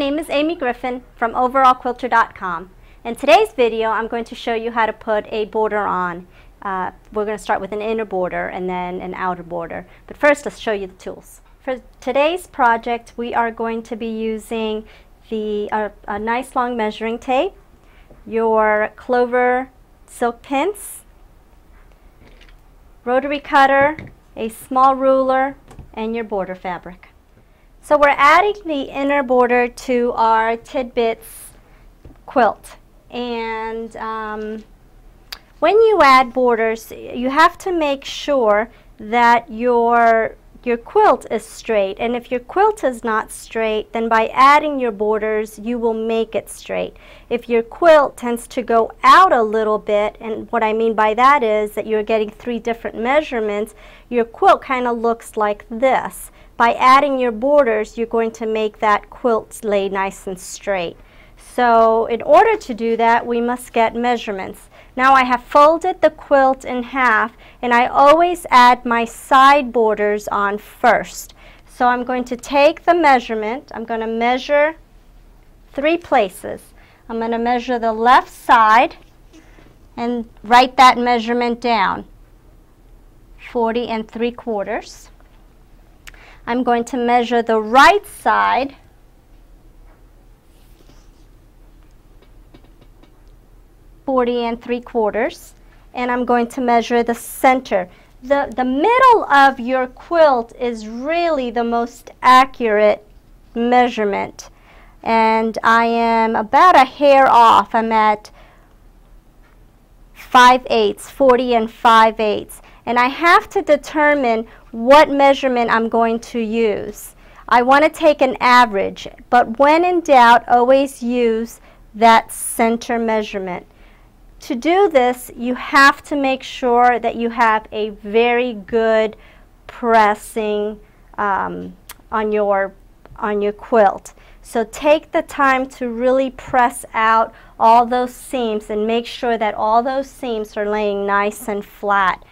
name is Amy Griffin from overallquilter.com. In today's video, I'm going to show you how to put a border on. We're going to start with an inner border and then an outer border. But first, let's show you the tools. For today's project, we are going to be using a nice long measuring tape, your clover silk pins, rotary cutter, a small ruler, and your border fabric. So we're adding the inner border to our Tidbits quilt, and when you add borders, you have to make sure that your quilt is straight, and if your quilt is not straight, then by adding your borders you will make it straight. If your quilt tends to go out a little bit, and what I mean by that is that you're getting 3 different measurements, your quilt kind of looks like this. By adding your borders, you're going to make that quilt lay nice and straight. So in order to do that, we must get measurements. Now I have folded the quilt in half, and I always add my side borders on first. So I'm going to take the measurement. I'm going to measure 3 places. I'm going to measure the left side and write that measurement down, 40 3/4. I'm going to measure the right side, (40 3/4), and I'm going to measure the center. The middle of your quilt is really the most accurate measurement, and I am about a hair off. I'm at 5/8, 40 5/8, and I have to determine what measurement I'm going to use. I want to take an average, but when in doubt, always use that center measurement. To do this, you have to make sure that you have a very good pressing on your quilt. So take the time to really press out all those seams and make sure that all those seams are laying nice and flat.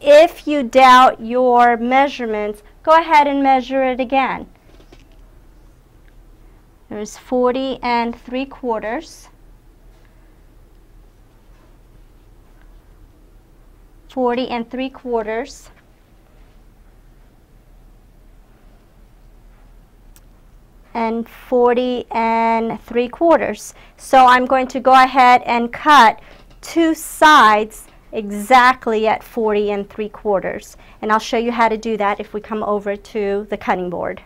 If you doubt your measurements, go ahead and measure it again. There's 40 3/4, 40 3/4, and 40 3/4. So I'm going to go ahead and cut 2 sides exactly at 40 3/4, and I'll show you how to do that if we come over to the cutting board.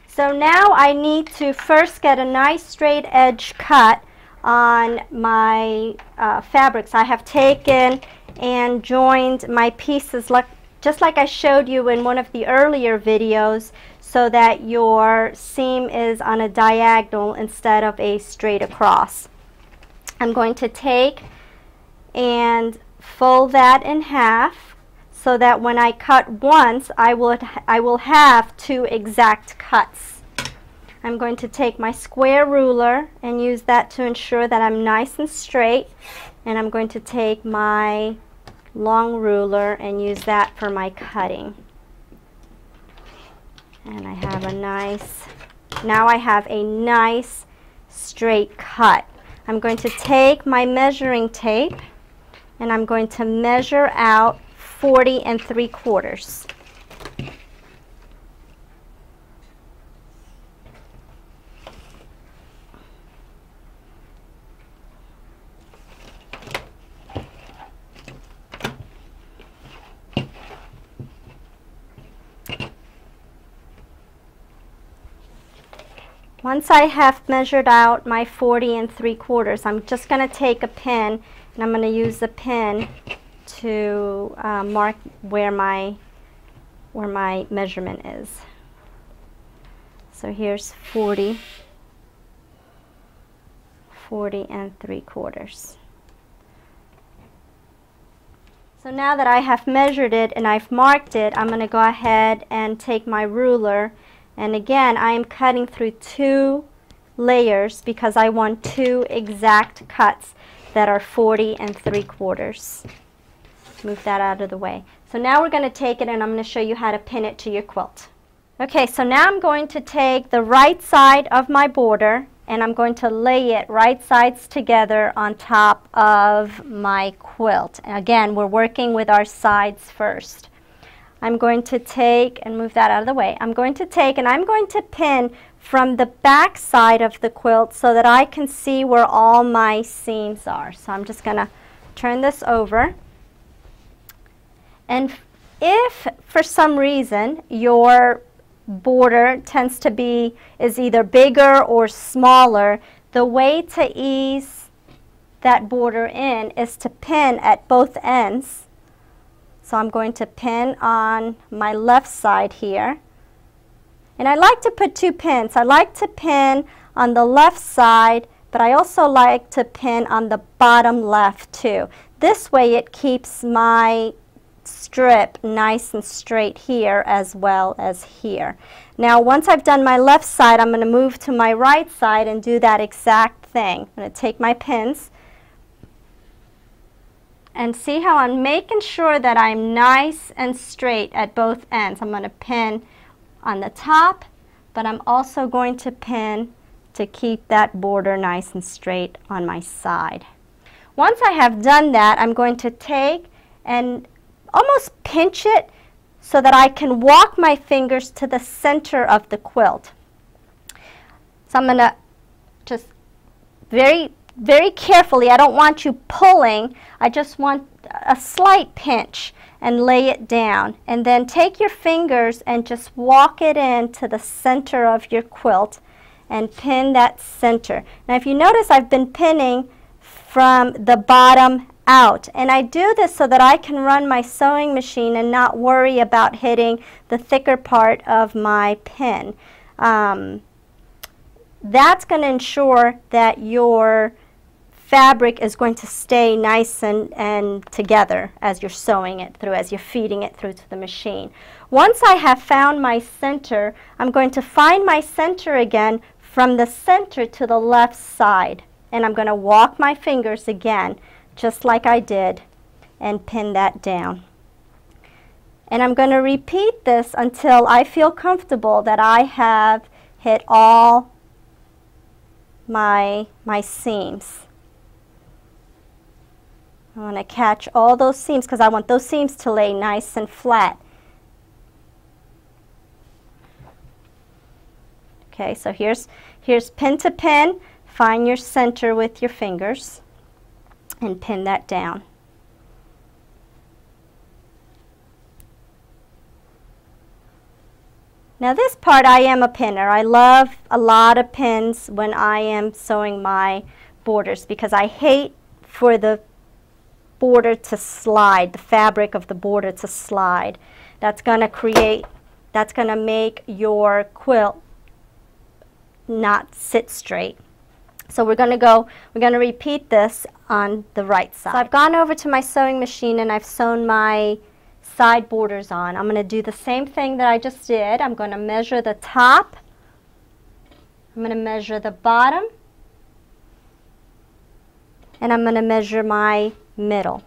So now I need to first get a nice straight edge cut on my fabrics. I have taken and joined my pieces just like I showed you in one of the earlier videos, so that your seam is on a diagonal instead of a straight across. I'm going to take and fold that in half so that when I cut once, I will have 2 exact cuts. I'm going to take my square ruler and use that to ensure that I'm nice and straight, and I'm going to take my long ruler and use that for my cutting. And I have now I have a nice straight cut. I'm going to take my measuring tape and I'm going to measure out 40 3/4. Once I have measured out my 40 3/4, I'm just going to take a pin, and I'm going to use the pin to mark where my measurement is. So here's 40 3/4. So now that I have measured it and I've marked it, I'm going to go ahead and take my ruler. And again, I am cutting through 2 layers because I want 2 exact cuts that are 40 3/4. Move that out of the way. So now we're going to take it and I'm going to show you how to pin it to your quilt. Okay, so now I'm going to take the right side of my border and I'm going to lay it right sides together on top of my quilt. And again, we're working with our sides first. I'm going to take and move that out of the way. I'm going to take and I'm going to pin from the back side of the quilt so that I can see where all my seams are. So I'm just going to turn this over. And if for some reason your border is either bigger or smaller, the way to ease that border in is to pin at both ends. So I'm going to pin on my left side here. And I like to put 2 pins. I like to pin on the left side, but I also like to pin on the bottom left too. This way it keeps my strip nice and straight here as well as here. Now once I've done my left side, I'm going to move to my right side and do that exact thing. I'm going to take my pins and see how I'm making sure that I'm nice and straight at both ends. I'm going to pin on the top, but I'm also going to pin to keep that border nice and straight on my side. Once I have done that, I'm going to take and almost pinch it so that I can walk my fingers to the center of the quilt. So I'm going to just very carefully, I don't want you pulling, I just want a slight pinch and lay it down. And then take your fingers and just walk it into the center of your quilt and pin that center. Now if you notice, I've been pinning from the bottom out, and I do this so that I can run my sewing machine and not worry about hitting the thicker part of my pin. That's going to ensure that your fabric is going to stay nice and together as you're sewing it through, as you're feeding it through to the machine. Once I have found my center, I'm going to find my center again from the center to the left side, and I'm going to walk my fingers again just like I did and pin that down. And I'm going to repeat this until I feel comfortable that I have hit all my seams. I want to catch all those seams because I want those seams to lay nice and flat. Okay, so here's pin to pin. Find your center with your fingers and pin that down. Now this part I am a pinner. I love a lot of pins when I am sewing my borders because I hate for the border to slide, the fabric of the border to slide. That's going to make your quilt not sit straight. So we're going to repeat this on the right side. So I've gone over to my sewing machine and I've sewn my side borders on. I'm going to do the same thing that I just did. I'm going to measure the top. I'm going to measure the bottom. And I'm going to measure my middle.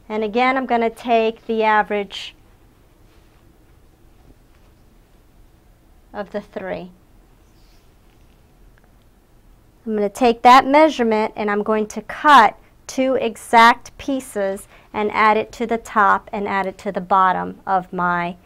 And again, I'm going to take the average of the 3. I'm going to take that measurement and I'm going to cut 2 exact pieces and add it to the top and add it to the bottom of my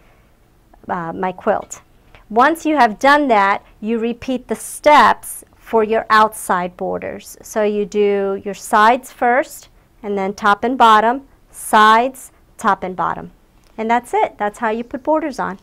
quilt. Once you have done that, you repeat the steps for your outside borders. So you do your sides first, and then top and bottom, sides, top and bottom. And that's it. That's how you put borders on.